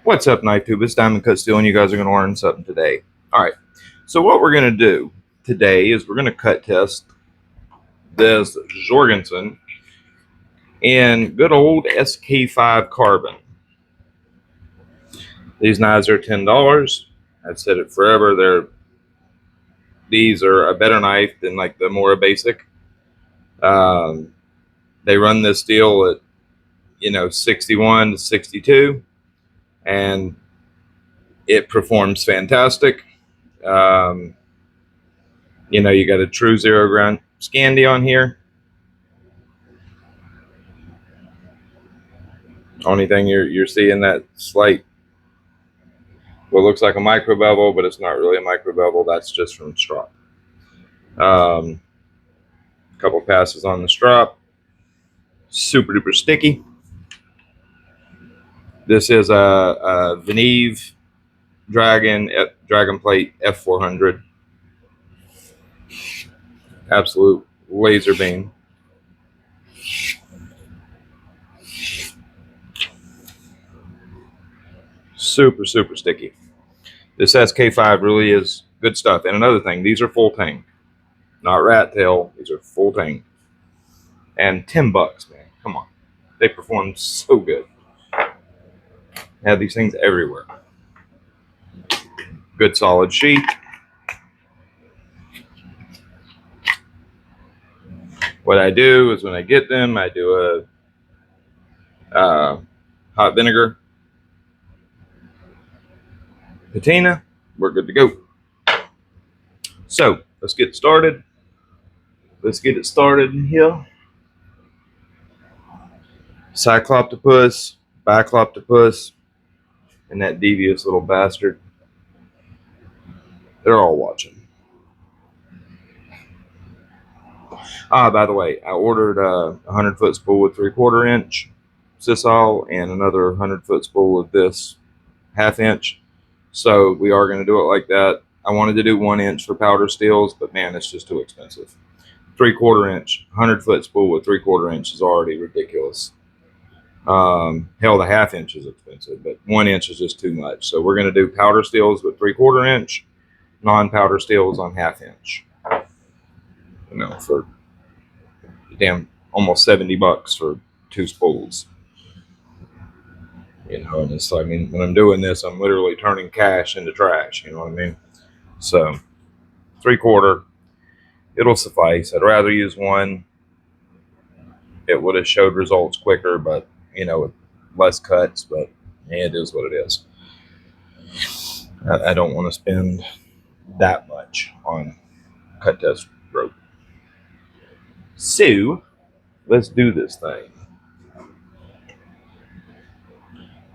What's up, Knife Tube? It's Diamond Cut Steel, and you guys are going to learn something today. All right, so what we're going to do today is we're going to cut test this Jorgensen in good old SK5 carbon. These knives are $10. I've said it forever. These are a better knife than like the Mora Basic. They run this steel at 61 to 62, and it performs fantastic. You got a true zero grind scandi on here. Only thing you're seeing that slight, what looks like a micro bevel, but it's not really a micro bevel. That's just from strop. A couple passes on the strop. Super duper sticky. This is a Veneve Dragon Plate F400. Absolute laser beam. Super sticky. This SK5 really is good stuff. And another thing, these are full tank, not rat tail. These are full tank. And $10, man. Come on. They perform so good. Have these things everywhere. Good solid sheet. What I do is when I get them, I do a hot vinegar patina. We're good to go. So let's get started. Let's get it started in here. Cycloptopus, Bicloptopus, and that devious little bastard. They're all watching. By the way, I ordered a 100-foot spool with 3/4 inch sisal and another 100-foot spool with this 1/2 inch. So we are going to do it like that. I wanted to do 1 inch for powder steels, but man, it's just too expensive. 3/4 inch, 100-foot spool with 3/4 inch is already ridiculous. Hell, the 1/2 inch is expensive, but 1 inch is just too much. So we're going to do powder steels with 3/4 inch, non-powder steels on 1/2 inch. For damn almost $70 for 2 spools. And it's, I mean, when I'm doing this, I'm literally turning cash into trash. You know what I mean? So 3/4, it'll suffice. I'd rather use 1. It would have showed results quicker, but with less cuts. But yeah, it is what it is. I don't want to spend that much on cut test rope. So let's do this thing.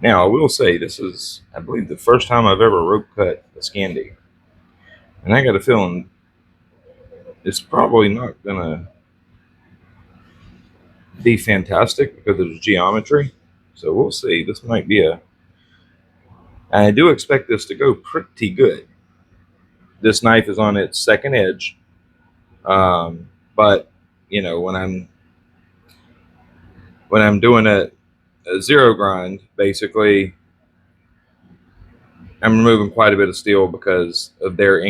Now, I will say this is, I believe, the first time I've ever rope cut a scandi. And I got a feeling it's probably not going to be fantastic because of the geometry. So we'll see. This might be and I do expect this to go pretty good. This knife is on its second edge. But, when I'm doing a zero grind, basically, I'm removing quite a bit of steel because of their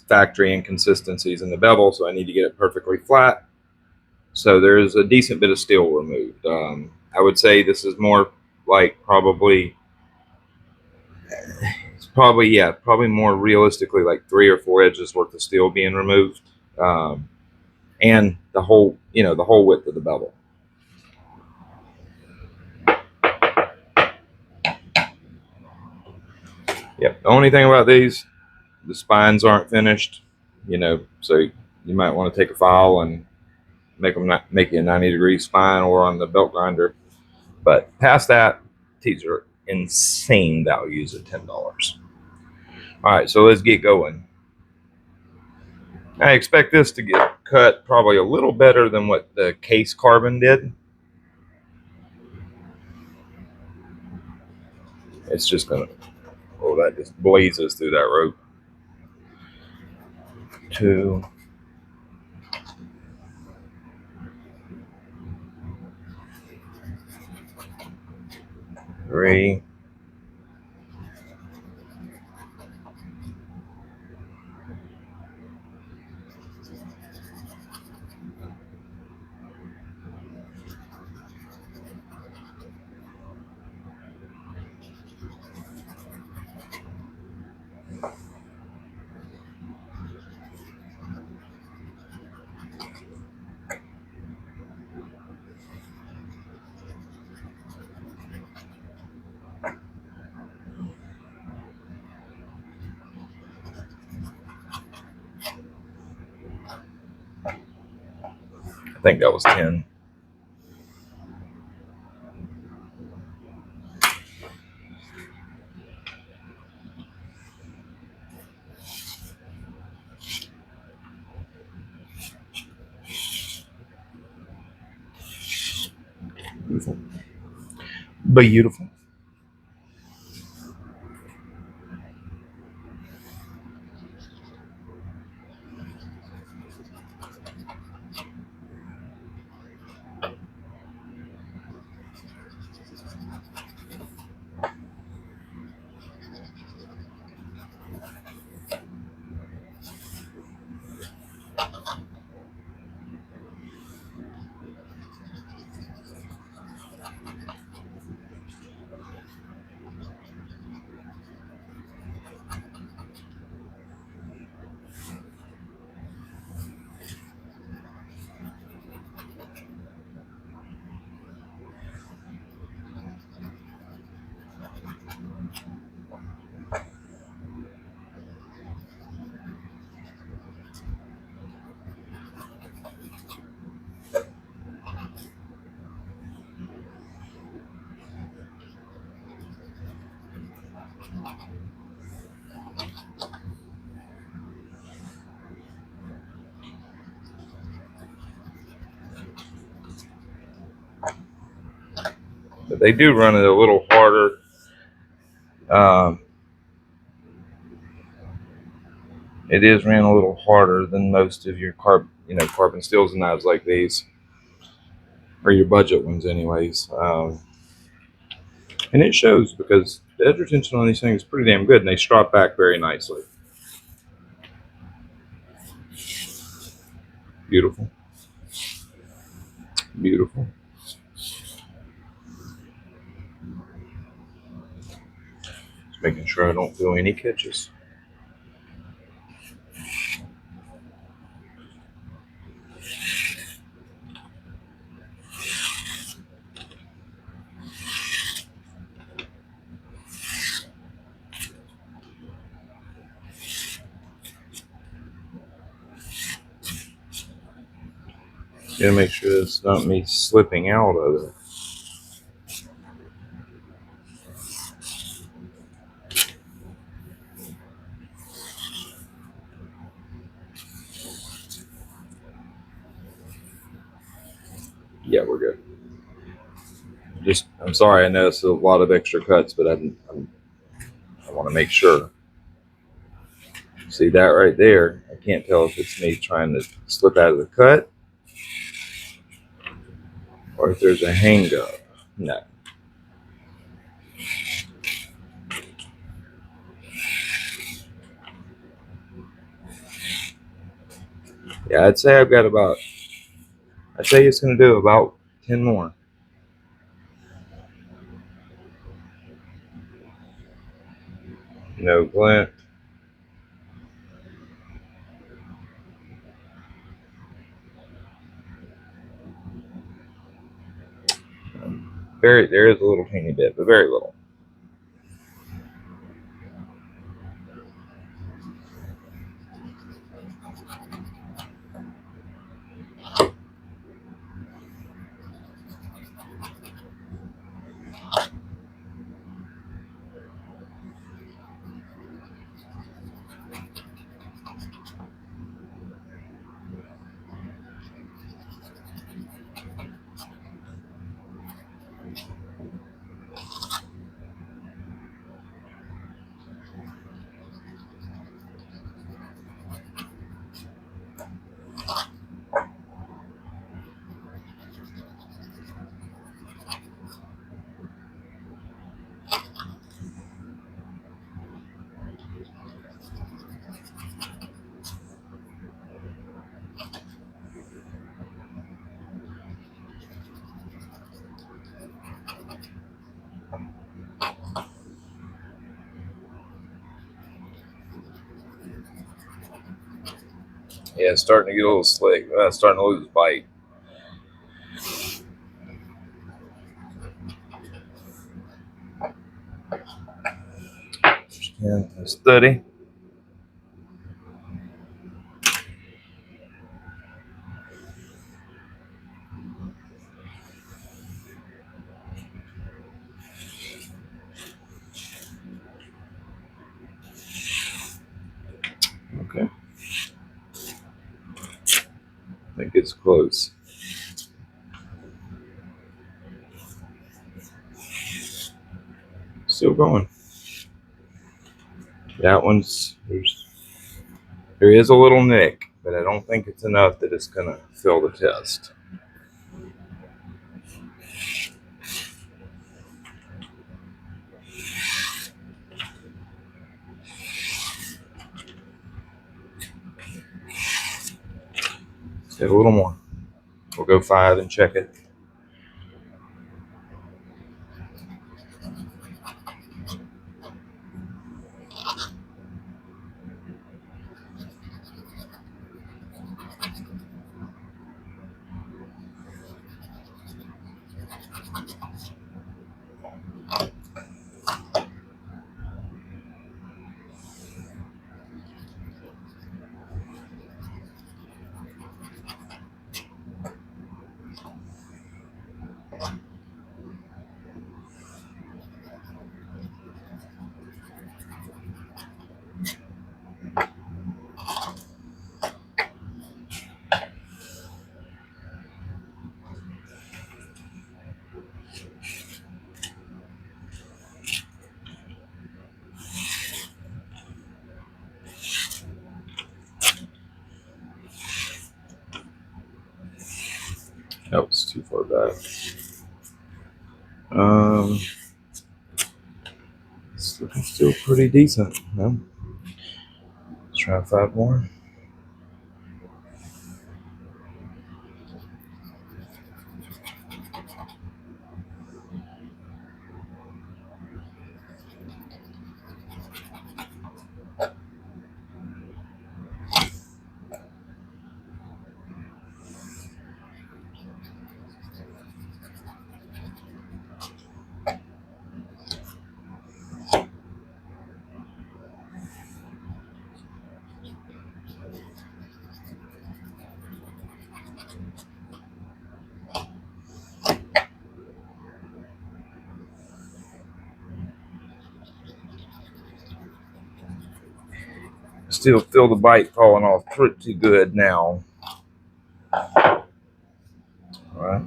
factory inconsistencies in the bevel, so I need to get it perfectly flat. So there's a decent bit of steel removed. I would say this is more like probably more realistically like 3 or 4 edges worth of steel being removed, and the whole width of the bevel. Yep. The only thing about these, the spines aren't finished, so you might want to take a file and make you a 90-degree spine or on the belt grinder. But past that, these are insane values at $10. All right, so let's get going. I expect this to get cut probably a little better than what the case carbon did. It's just gonna, that just blazes through that rope. 2, 3, think that was 10. Beautiful. Beautiful. But they do run it a little harder. It is ran a little harder than most of your carbon steels and knives like these, or your budget ones, anyways. And it shows because the edge retention on these things is pretty damn good, and they strop back very nicely. Beautiful, beautiful. Just making sure I don't feel any catches. Gotta make sure it's not me slipping out of it. Yeah, we're good. I'm sorry, I know it's a lot of extra cuts, but I want to make sure. See that right there? I can't tell if it's me trying to slip out of the cut or if there's a hang up. No. Yeah, I'd say it's going to do about 10 more. No glint. There is a little teeny bit, but very little. Yeah, it's starting to get a little slick. Starting to lose bite. Yeah, study. I think it's close. Still going. That one's, there is a little nick, but I don't think it's enough that it's gonna fill the test. Get a little more. We'll go 5 and check it. That was too far back. It's looking still pretty decent. No? Let's try 5 more. Still feel the bite falling off pretty good now. All right,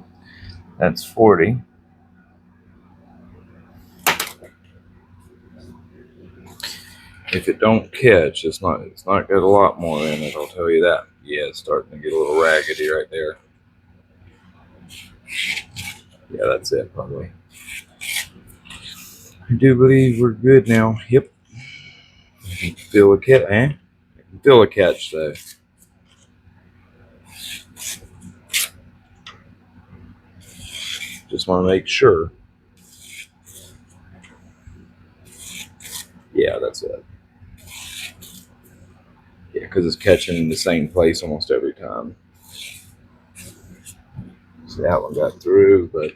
that's 40. If it don't catch, it's not got a lot more in it, I'll tell you that. Yeah, it's starting to get a little raggedy right there. Yeah, that's it probably. I do believe we're good now. Yep. I can feel a catch, I can feel a catch though. Just want to make sure. Yeah, that's it. Yeah, because it's catching in the same place almost every time. So that one got through, but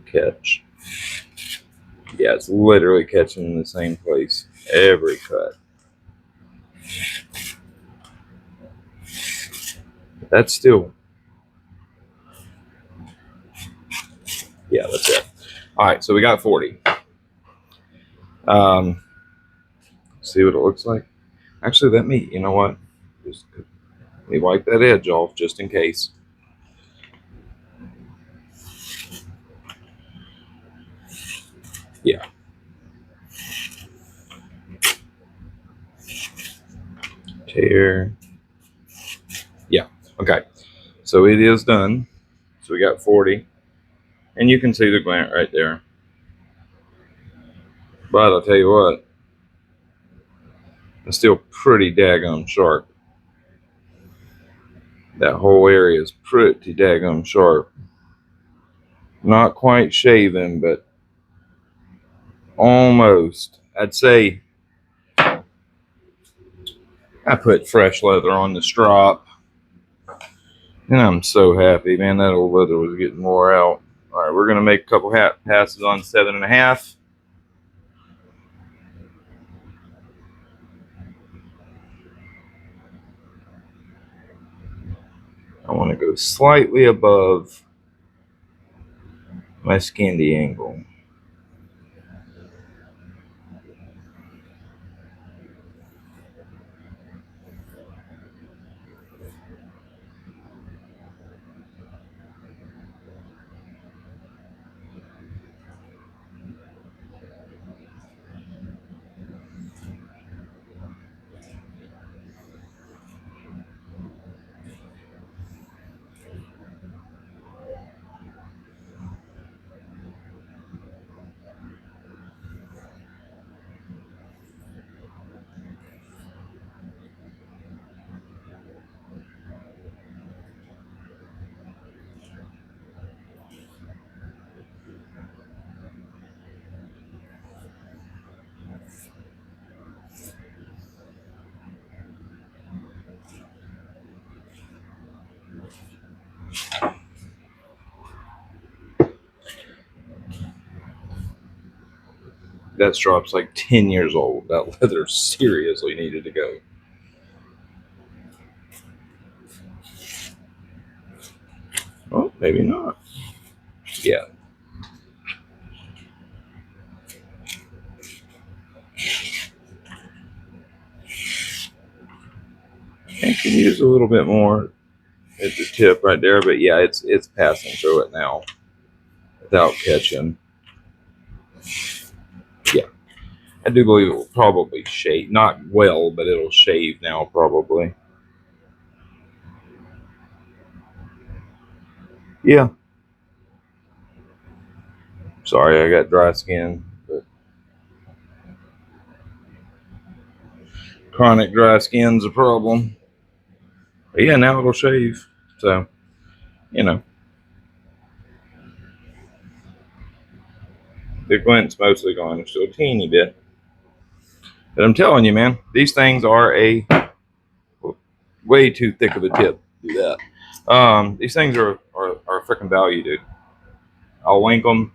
catch. Yeah, it's literally catching in the same place every cut. That's still, yeah, that's it. All right, so we got 40. See what it looks like. Actually, you know what? Just let me wipe that edge off just in case. Yeah. Tear. Yeah. Okay. So it is done. So we got 40. And you can see the glint right there. But I'll tell you what, it's still pretty daggum sharp. That whole area is pretty daggum sharp. Not quite shaven, but almost. I'd say I put fresh leather on the strop. And I'm so happy, man. That old leather was getting wore out. All right, we're going to make a couple passes on 7.5. I want to go slightly above my scandi angle. that strop's like 10 years old. That leather seriously needed to go. Oh, maybe not. Yeah. I can use a little bit more at the tip right there, but yeah, it's passing through it now without catching. Yeah. I do believe it will probably shave. Not well, but it'll shave now probably. Yeah. Sorry, I got dry skin. But chronic dry skin's a problem. But yeah, now it'll shave. So, you know, the glint's mostly gone. There's still a teeny bit. But I'm telling you, man, these things are a way too thick of a tip to do that. These things are a freaking value, dude. I'll link them.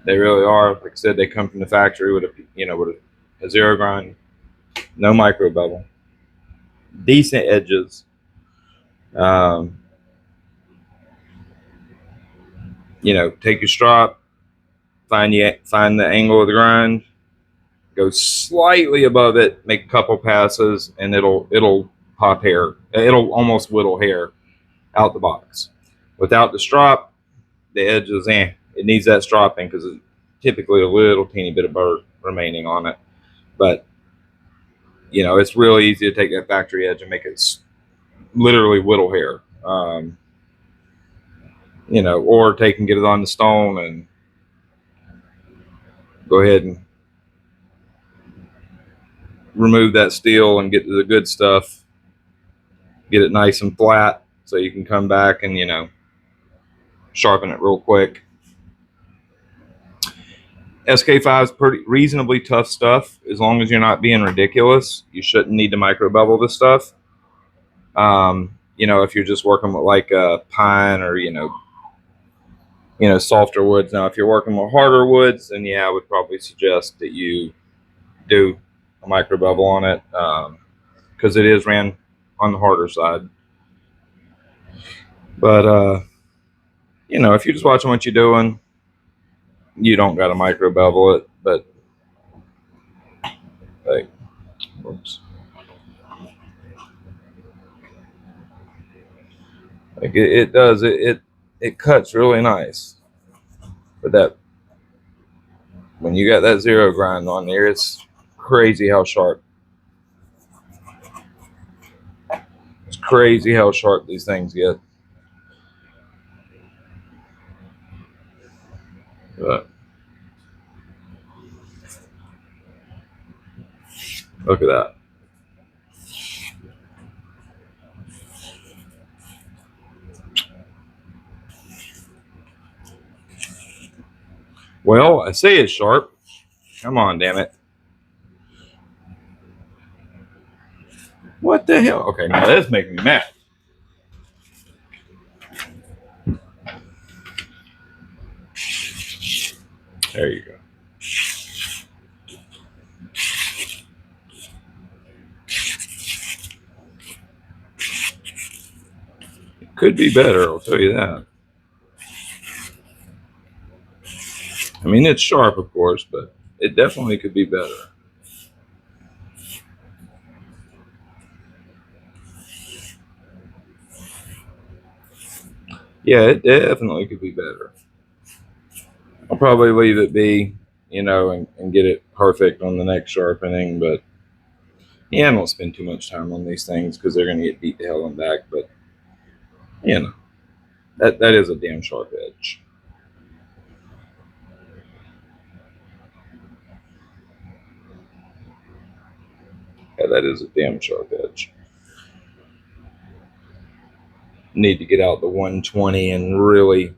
They really are. Like I said, they come from the factory with a zero grind, no micro bevel, decent edges. Um, take your strop, find the angle of the grind, go slightly above it, make a couple passes, and it'll pop hair. It'll almost whittle hair out the box. Without the strop, the edge is it needs that stropping because it's typically a little teeny bit of burr remaining on it. But it's really easy to take that factory edge and make it literally whittle hair. Or take and get it on the stone and go ahead and remove that steel and get to the good stuff. Get it nice and flat so you can come back and sharpen it real quick. SK5 is pretty reasonably tough stuff. As long as you're not being ridiculous, you shouldn't need to micro bevel this stuff. If you're just working with like a pine or softer woods. Now, if you're working with harder woods, then yeah, I would probably suggest that you do a micro bevel on it because it is ran on the harder side. But if you're just watching what you're doing, you don't got to micro bevel it. But like, whoops. Like it does it cuts really nice. But that when you got that zero grind on there, it's crazy how sharp. It's crazy how sharp these things get. But look at that. Well, I say it's sharp. Come on, damn it. What the hell? Okay, now that's making me mad. There you go. It could be better, I'll tell you that. I mean, it's sharp, of course, but it definitely could be better. Yeah, it definitely could be better. I'll probably leave it be, and get it perfect on the next sharpening. But yeah, I don't spend too much time on these things because they're going to get beat the hell in back. But that is a damn sharp edge. Yeah, that is a damn sharp edge. Need to get out the 120 and really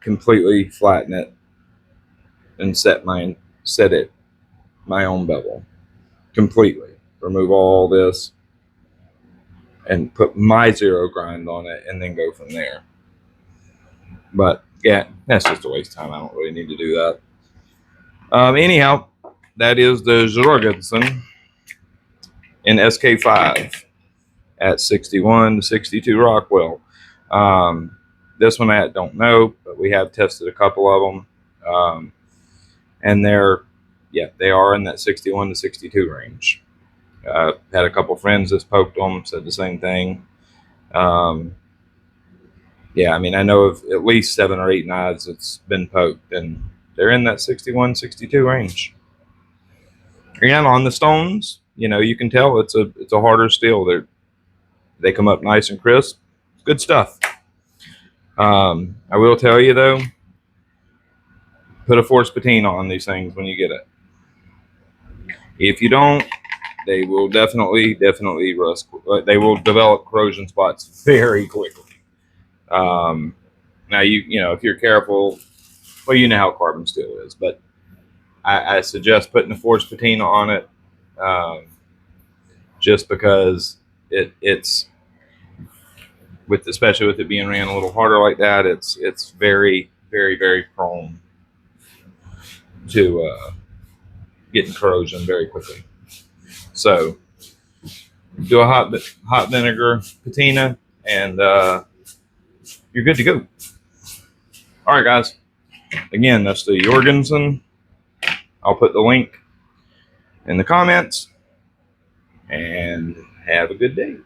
completely flatten it and set it my own bevel completely. Remove all this and put my zero grind on it and then go from there. But yeah, that's just a waste of time. I don't really need to do that. Anyhow, that is the Jorgensen in SK5 at 61 to 62 Rockwell. This one I don't know, but we have tested a couple of them, and they are in that 61 to 62 range. Had a couple friends that poked them, said the same thing. Yeah, I mean, I know of at least 7 or 8 knives that's been poked, and they're in that 61, 62 range. And on the stones, you can tell it's a harder steel. They come up nice and crisp. Good stuff. I will tell you though, put a force patina on these things when you get it. If you don't, they will definitely rust. They will develop corrosion spots very quickly. Now if you're careful, well, you know how carbon steel is, but I suggest putting a force patina on it, just because it's especially with it being ran a little harder like that, it's very very prone to getting corrosion very quickly. So do a hot vinegar patina, and you're good to go. All right, guys. Again, that's the Jorgensen. I'll put the link in the comments, and have a good day.